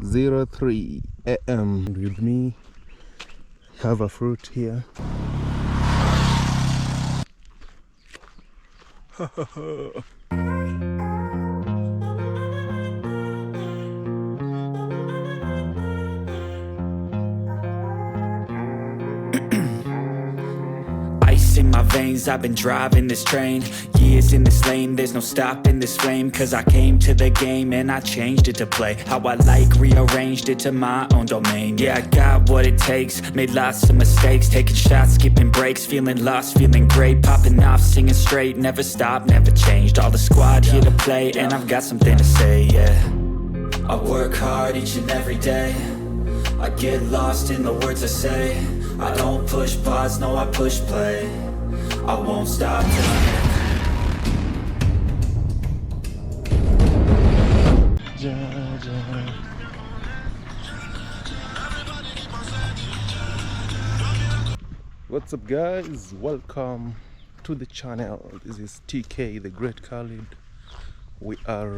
03 a.m. with me. Have a fruit here. Ice in my veins, I've been driving this train. Years in this lane, there's no stopping this flame. Cause I came to the game and I changed it to play how I like, rearranged it to my own domain. Yeah, I got what it takes, made lots of mistakes, taking shots, skipping breaks, feeling lost, feeling great, popping off, singing straight, never stopped, never changed. All the squad here to play, and I've got something to say, yeah. I work hard each and every day, I get lost in the words I say. I don't push pause, no I push play. I won't stop till I What's up guys, welcome to the channel. This is TK the Great Khalid. We are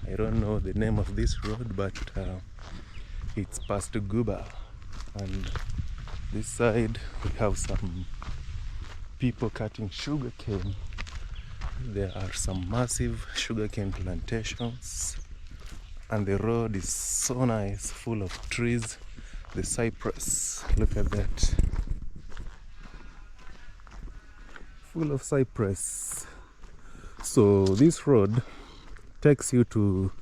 I don't know the name of this road, but it's past Goober, and this side we have some people cutting sugarcane. There are some massive sugarcane plantations, and the road is so nice, full of trees. The cypress, look at that, full of cypress. So this road takes you to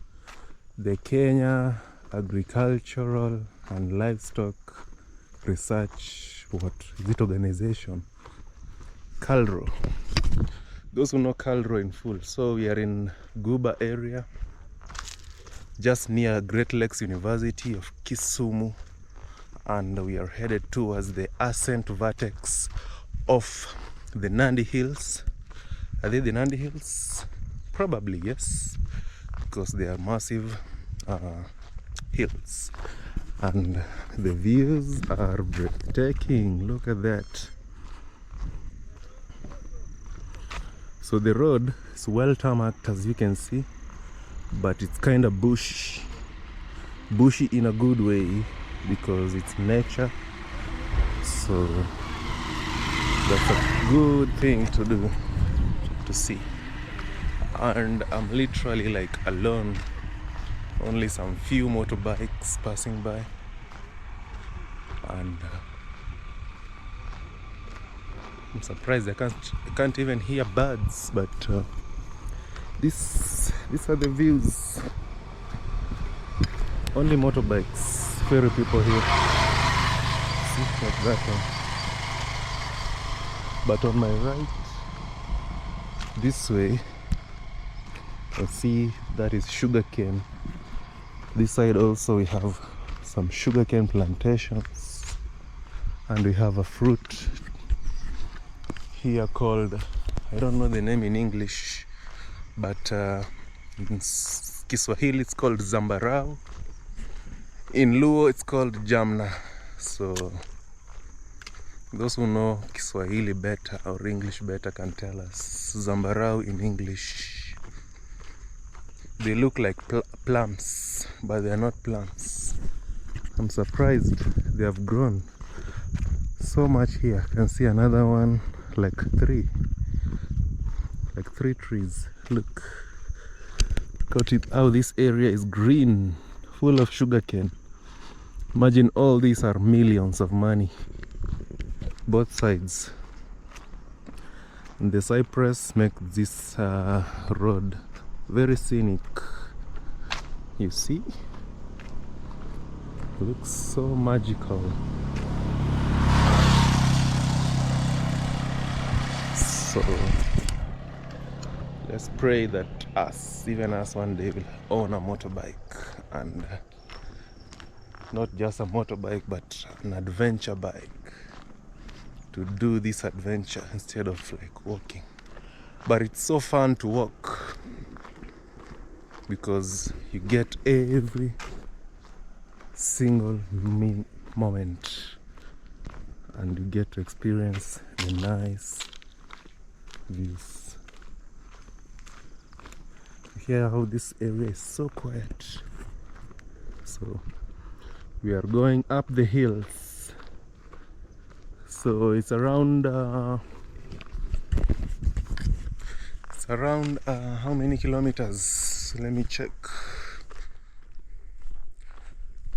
the Kenya Agricultural and Livestock Research, what is it, organization, Calro. Those who know Calro in full. So we are in Goober area, just near Great Lakes University of Kisumu, and we are headed towards the Ascent Vertex of the Nandi Hills. Are they the Nandi Hills? Probably yes, because they are massive hills, and the views are breathtaking. Look at that. So the road is well tarmacked, as you can see, but it's kind of bushy in a good way because it's nature. So that's a good thing to do, to see. And I'm literally like alone, only some few motorbikes passing by, and I'm surprised I can't even hear birds. But these are the views. Only motorbikes, few people here. See, like that one. But on my right, this way, I see that is sugarcane. This side also we have some sugarcane plantations, and we have a fruit here called, I don't know the name in English, but in Kiswahili it's called zambarau. In Luo it's called jamna. So those who know Kiswahili better or English better can tell us zambarau in English. They look like plums, but they are not plums. I'm surprised they have grown so much here. I can see another one, like three trees. Look at it, how this area is green, full of sugarcane. Imagine all these are millions of money, both sides. And the cypress make this road very scenic. You see, looks so magical. So let's pray that even us one day will own a motorbike, and not just a motorbike but an adventure bike, to do this adventure instead of like walking. But it's so fun to walk because you get every single moment, and you get to experience the nice views. Hear how this area is so quiet, So we are going up the hills. So it's around how many kilometers? Let me check.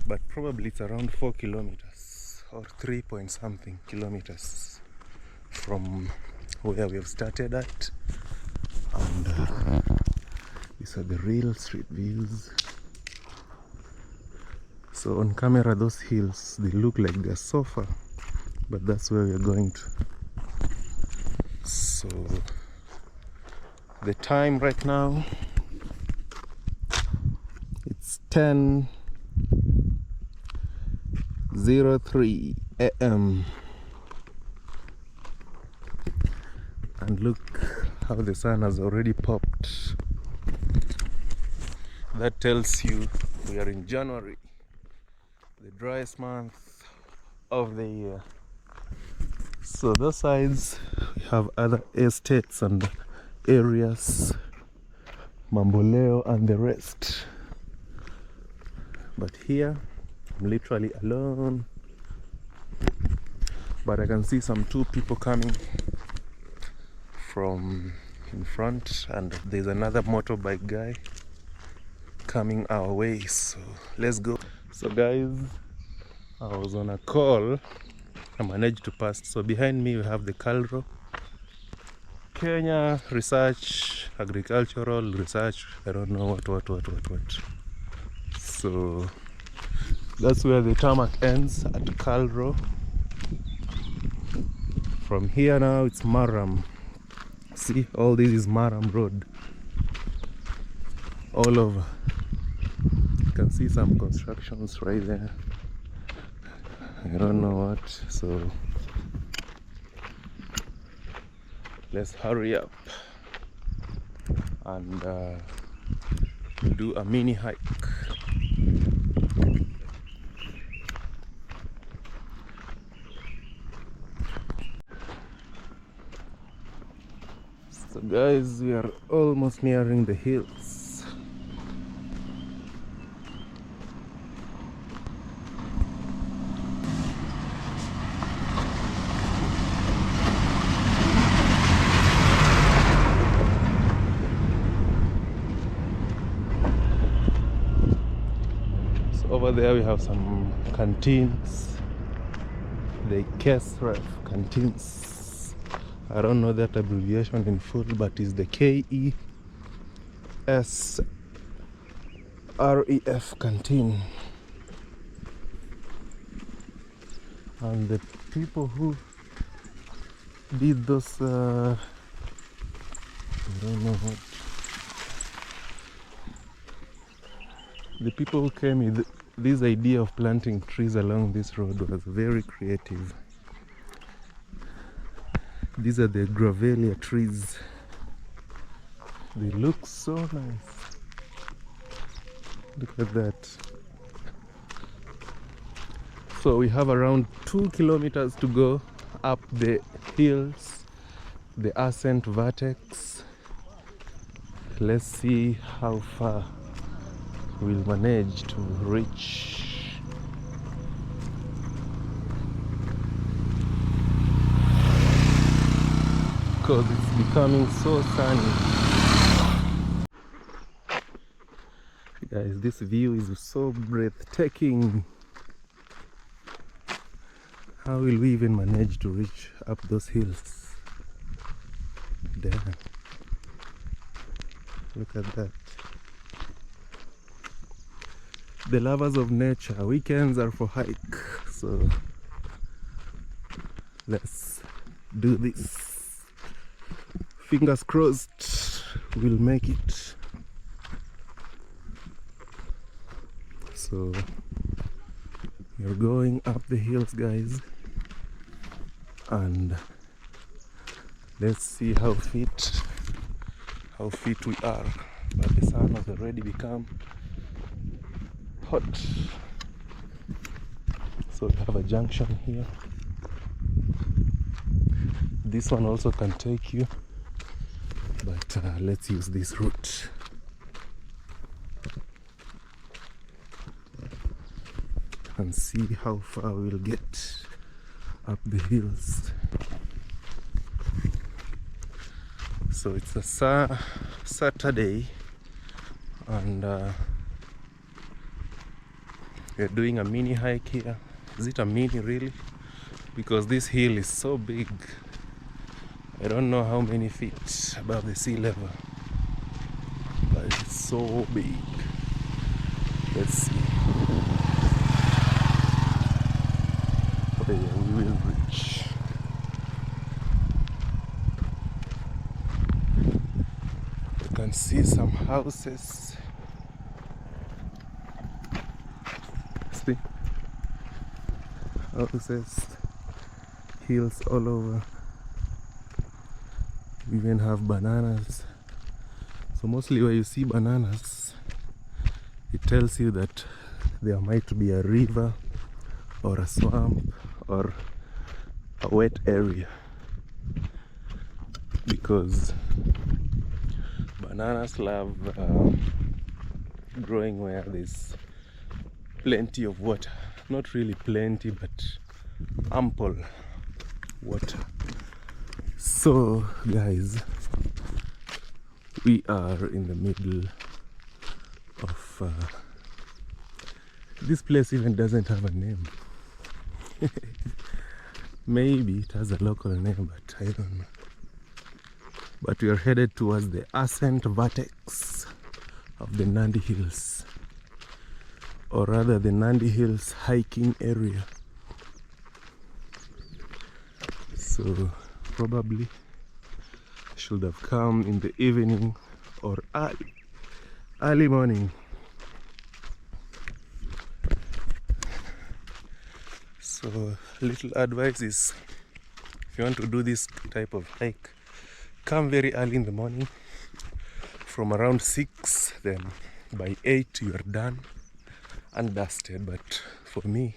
But probably it's around 4 kilometers or 3 point something kilometers from where we have started at. And these are the real street views. So on camera those hills, they look like they're so far, but that's where we're going to. So the time right now, it's 10:03 a.m. and look how the sun has already popped. That tells you we are in January, the driest month of the year. So those sides we have other estates and areas, Mamboleo and the rest. But here I'm literally alone, but I can see some 2 people coming from in front, and there's another motorbike guy coming our way. So let's go. So guys, I was on a call, I managed to pass. So behind me we have the Calro, Kenya Research, Agricultural Research, I don't know what. So that's where the tarmac ends, at Calro. From here now it's Maram. See, all this is Maram Road all over. You can see some constructions right there, I don't know what. So let's hurry up and do a mini hike. So guys, we are almost nearing the hills. So over there we have some canteens, the KESREF canteens. I don't know that abbreviation in full, but it's the KESREF canteen. And the people who did those, I don't know what. The people who came with this idea of planting trees along this road was very creative. These are the gravelia trees. They look so nice. Look at that. So we have around 2 kilometers to go up the hills, the Ascent Vertex. Let's see how far we'll manage to reach. Because it's becoming so sunny. Guys, this view is so breathtaking. How will we even manage to reach up those hills? Damn. Look at that. The lovers of nature, weekends are for hike. So let's do this. Fingers crossed we'll make it. So we're going up the hills, guys, and let's see how fit we are. But the sun has already become hot. So we have a junction here. This one also can take you, but let's use this route. and see how far we'll get up the hills. So it's a Saturday, and we're doing a mini hike here. Is it a mini really? Because this hill is so big. I don't know how many feet above the sea level, but it's so big. Let's see. Oh yeah, we will reach. You can see some houses. See? Houses, hills all over. We even have bananas. So mostly where you see bananas, it tells you that there might be a river or a swamp or a wet area, because bananas love growing where there's plenty of water. Not really plenty, but ample water. So guys, we are in the middle of this place. Even doesn't have a name. Maybe it has a local name, but I don't know. But we are headed towards the Ascent Vertex of the Nandi Hills, or rather the Nandi Hills hiking area. So probably should have come in the evening or early morning. So little advice is, if you want to do this type of hike, come very early in the morning, from around 6, then by 8 you are done and dusted. But for me,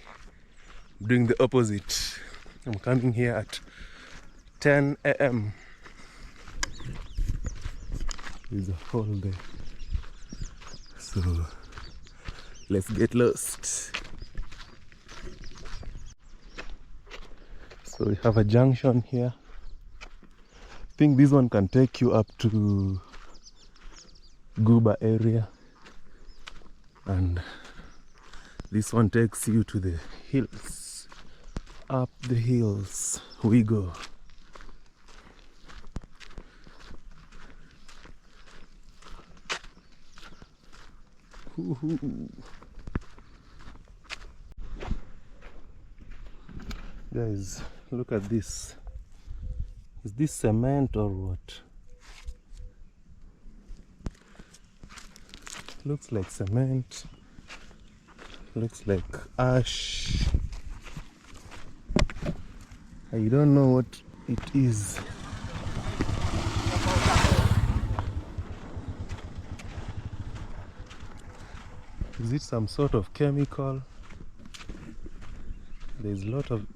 I'm doing the opposite. I'm coming here at 10 a.m. There's a hole there. So let's get lost. So we have a junction here. I think this one can take you up to Goober area, and this one takes you to the hills. Up the hills we go. Guys, look at this. Is this cement or what? Looks like cement. Looks like ash. I don't know what it is. Is it some sort of chemical? There's a lot of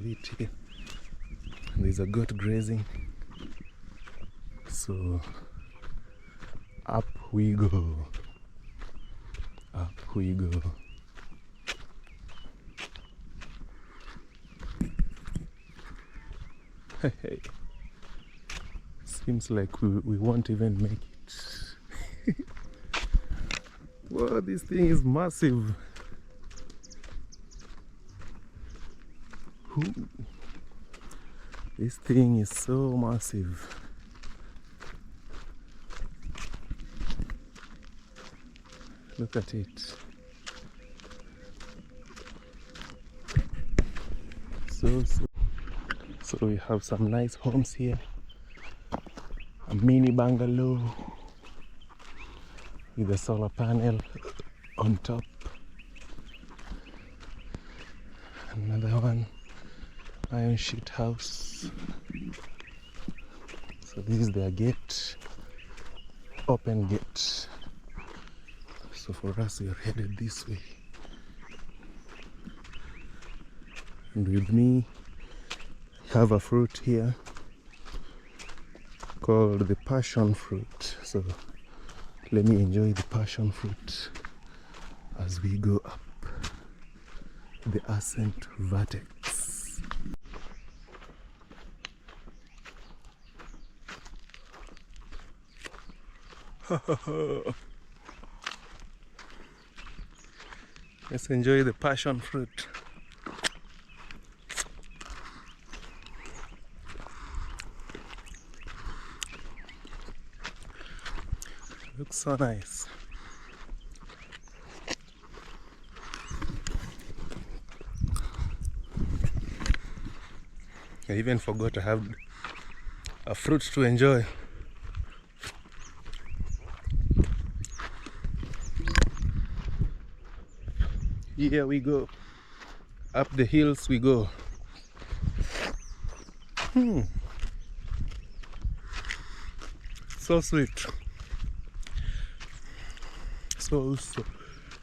it here. There's a goat grazing. So up we go. Up we go. Hey. Seems like we won't even make it. Whoa, this thing is massive. Ooh. This thing is so massive. Look at it. So we have some nice homes here. A mini bungalow with a solar panel on top. Another one, iron sheet house. So this is their gate, open gate. So for us, we are headed this way. And with me, I have a fruit here called the passion fruit. So let me enjoy the passion fruit as we go up. the Ascent Vertex. Let's enjoy the passion fruit. Looks so nice. I even forgot I have a fruit to enjoy. Here we go. Up the hills we go. So sweet. So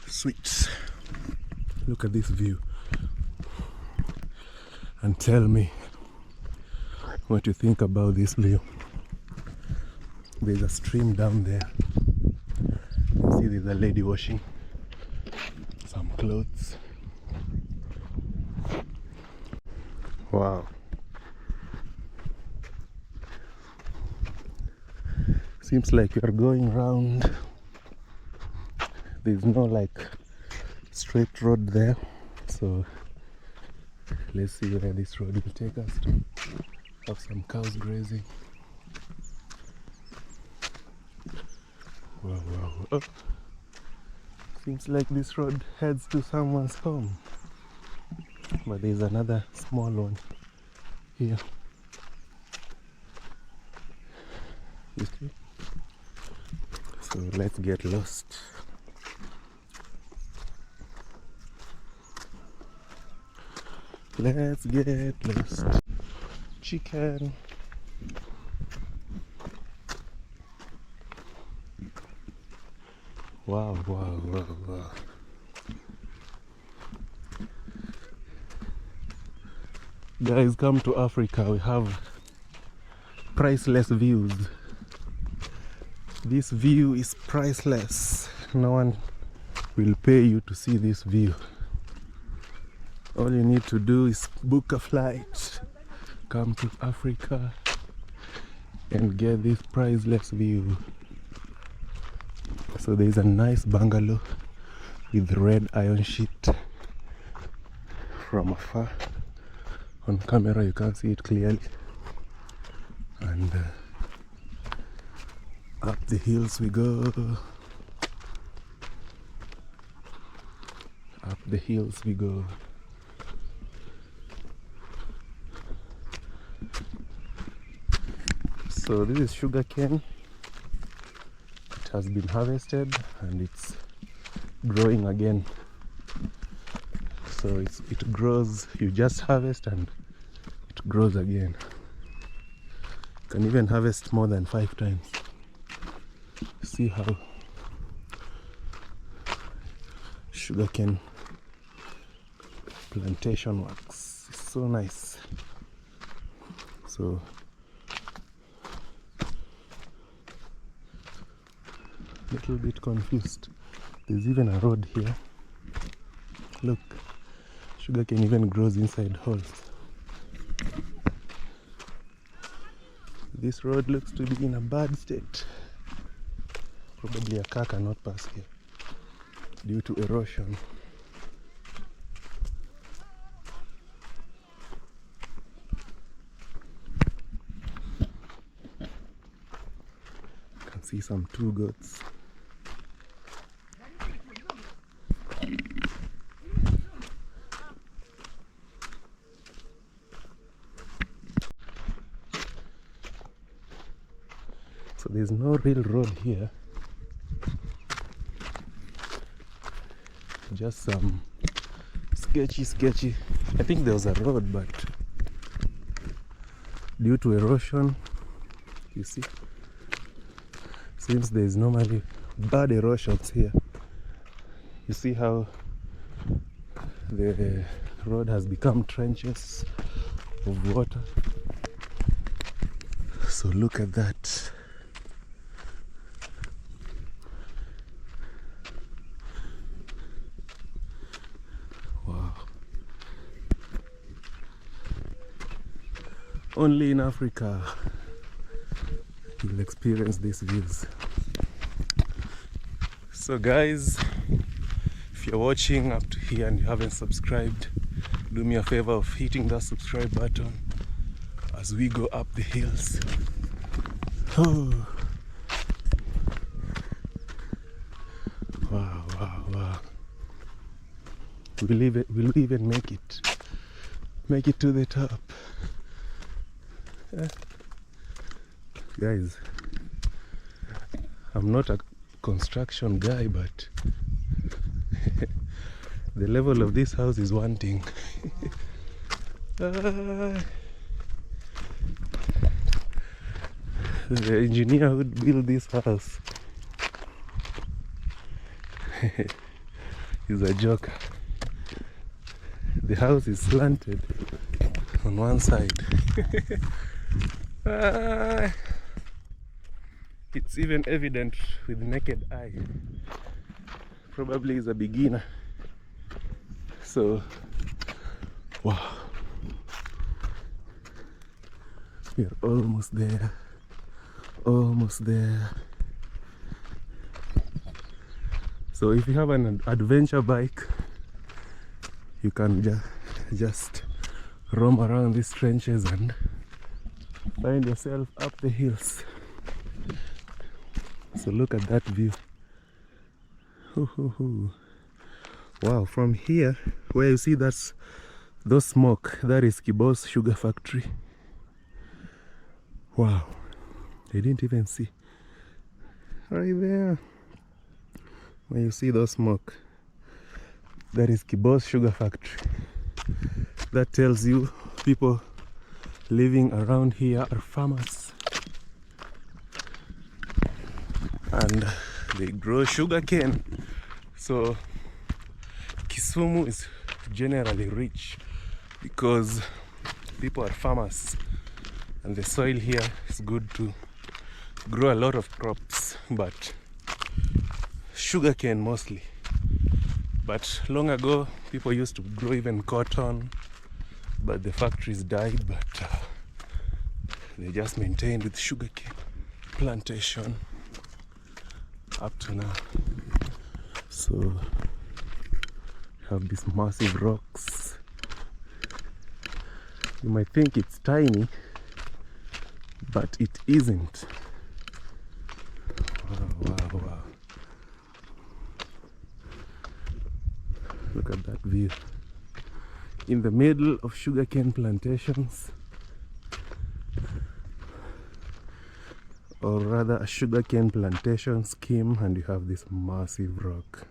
sweet. Look at this view and tell me what you think about this view. There's a stream down there. You see there's a lady washing some clothes. Wow. Seems like you're going round. There's no like straight road there, so let's see where this road will take us to. Have some cows grazing. Wow, wow, wow. Oh. Seems like this road heads to someone's home, but there's another small one here. You see? So let's get lost. Let's get lost. Chicken. Wow, wow, wow, wow. Guys, come to Africa. We have priceless views. This view is priceless. No one will pay you to see this view. All you need to do is book a flight, come to Africa and get this priceless view. So there is a nice bungalow with red iron sheet. From afar on camera you can't see it clearly, and up the hills we go. Up the hills we go. So this is sugar cane. It has been harvested and it's growing again. So it grows, you just harvest and it grows again. You can even harvest more than 5 times. See how sugarcane plantation works. It's so nice. So little bit confused. There's even a road here. Look, sugarcane even grows inside holes. This road looks to be in a bad state. Probably a car cannot pass here due to erosion. You can see some 2 goats. So there's no real road here, just some sketchy. I think there was a road, but due to erosion, you see, since there's normally bad erosions here, you see how the road has become trenches of water. So look at that. Wow. Only in Africa you'll experience these views. So guys, if you're watching up to here and you haven't subscribed, do me a favor of hitting that subscribe button as we go up the hills. Oh. Wow, wow, wow. We'll even make it to the top. Guys, I'm not a construction guy, but the level of this house is one thing. The engineer who built this house is a joker. The house is slanted on one side. It's even evident with the naked eye. Probably is a beginner. So, wow. We're almost there. Almost there. So if you have an adventure bike, you can just roam around these trenches and find yourself up the hills. So look at that view. Wow, from here where you see those smoke, that is Kibo's sugar factory. Wow, they didn't even see. Right there, when you see those smoke, that is Kibo's sugar factory. That tells you people living around here are farmers and they grow sugar cane. So Kisumu is generally rich because people are farmers and the soil here is good to grow a lot of crops, but sugar cane mostly. But long ago people used to grow even cotton, but the factories died, but they just maintained with sugarcane plantation up to now. So have these massive rocks. You might think it's tiny, but it isn't. Wow. Look at that view. In the middle of sugarcane plantations, or rather a sugarcane plantation scheme, and you have this massive rock.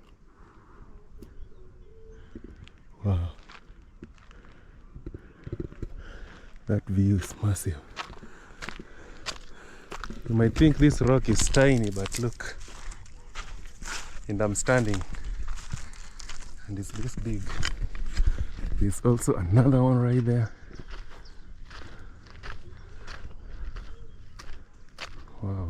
Wow, that view is massive. You might think this rock is tiny, but look, and I'm standing and it's this big. There's also another one right there. Wow.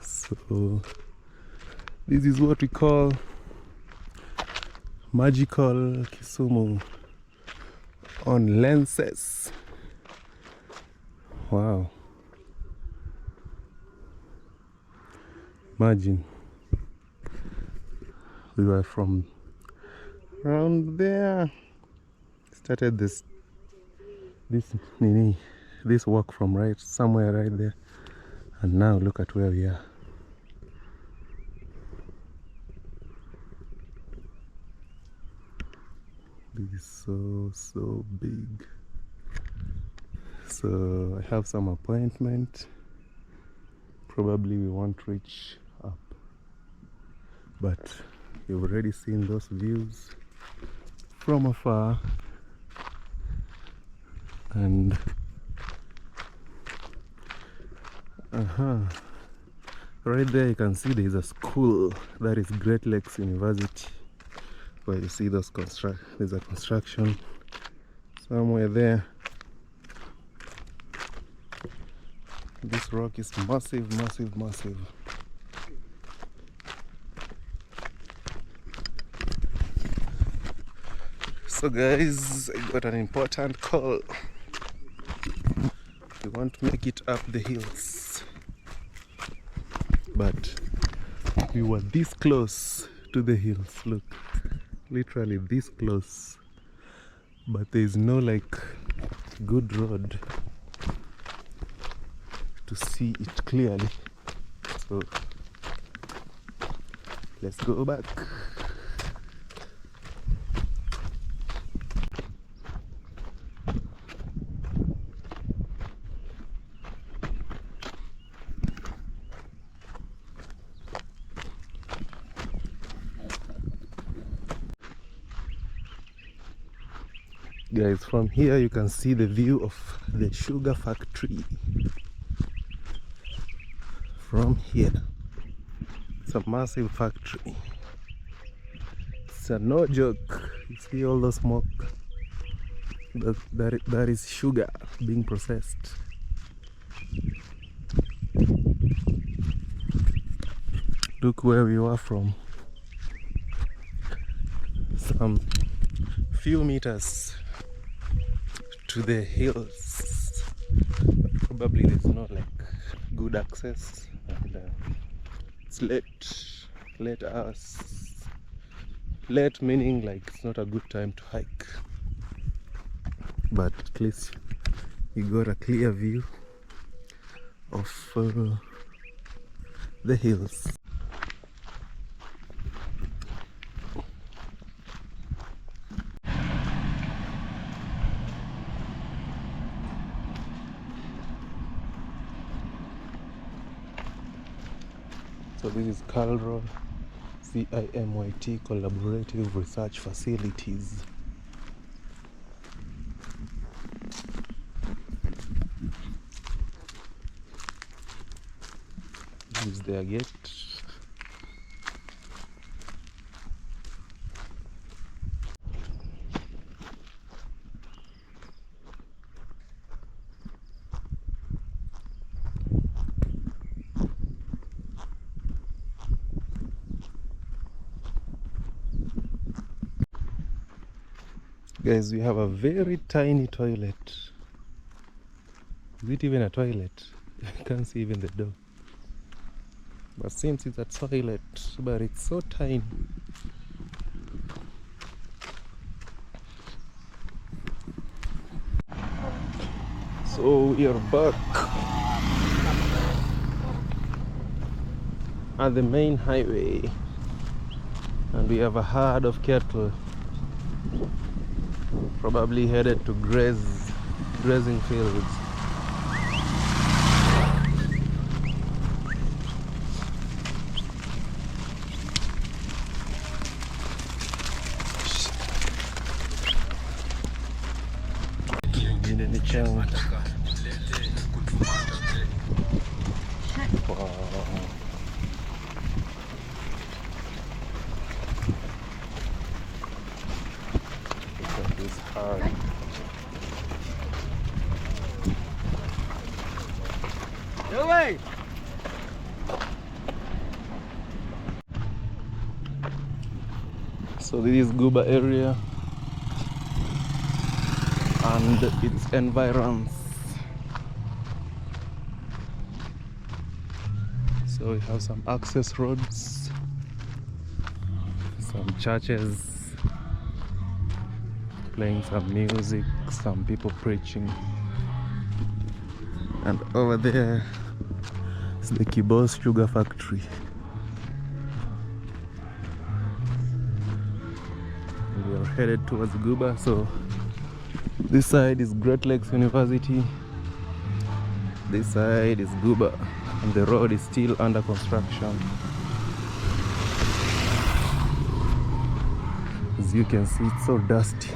So this is what we call magical Kisumu on lenses. Wow. Imagine we were from around there, started this walk from right somewhere right there, and now look at where we are. This is so big. So I have some appointment. Probably we won't reach up, but you've already seen those views from afar, and right there you can see there is a school, that is Great Lakes University, where you see those there's a construction somewhere there. This rock is massive. So guys, I got an important call. We want to make it up the hills, but we were this close to the hills. Look, literally this close, but there is no like good road to see it clearly. So let's go back. Guys, from here you can see the view of the sugar factory. From here, it's a massive factory. It's a no joke. You see all the smoke. That is sugar being processed. Look where we were from. Some few meters to the hills. Probably there's no like good access, and it's late hours. Late meaning like it's not a good time to hike, but at least you got a clear view of the hills. So this is Calro, CIMYT Collaborative Research Facilities. This is their gate. Guys, we have a very tiny toilet. Is it even a toilet? I can't see even the door. But since it's a toilet, but it's so tiny. So we are back at the main highway, and we have a herd of cattle probably headed to grazing fields. Wow. This hard. No way. So this is Goober area and its environs. So we have some access roads, some churches playing some music, some people preaching, and over there is the Kibos sugar factory. We are headed towards Goober. So this side is Great Lakes University, this side is Goober, and the road is still under construction. As you can see, it's so dusty.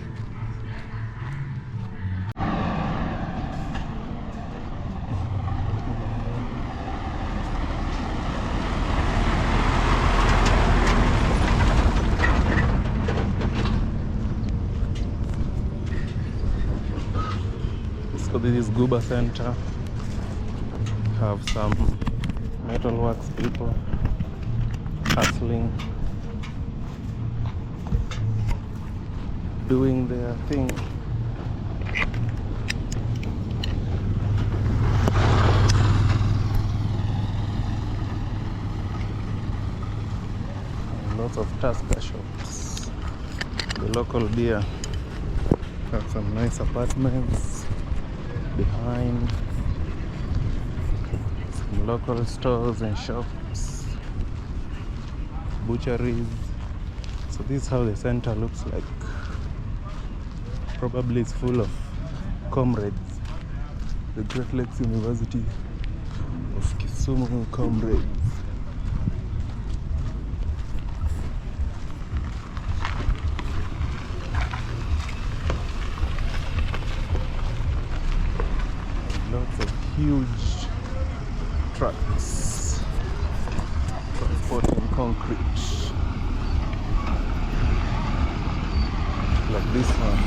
So this is Goober Center. Have some metalworks people hustling. doing their thing. Lots of Tusker shops. The local beer. Got some nice apartments behind. Some local stores and shops. Butcheries. So this is how the center looks like. Probably it's full of comrades. The Great Lakes University of Kisumu comrades. Lots of huge trucks transporting concrete, like this one.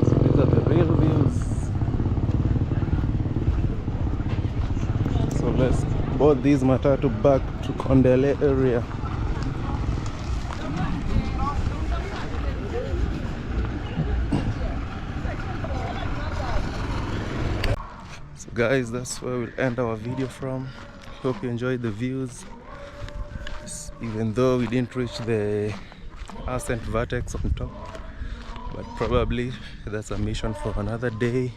So these are the real views. So let's board these matatu back to Kondele area. Guys, that's where we'll end our video from. Hope you enjoyed the views, even though we didn't reach the Ascent Vertex on top, but probably that's a mission for another day.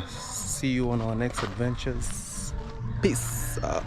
See you on our next adventures. Peace out.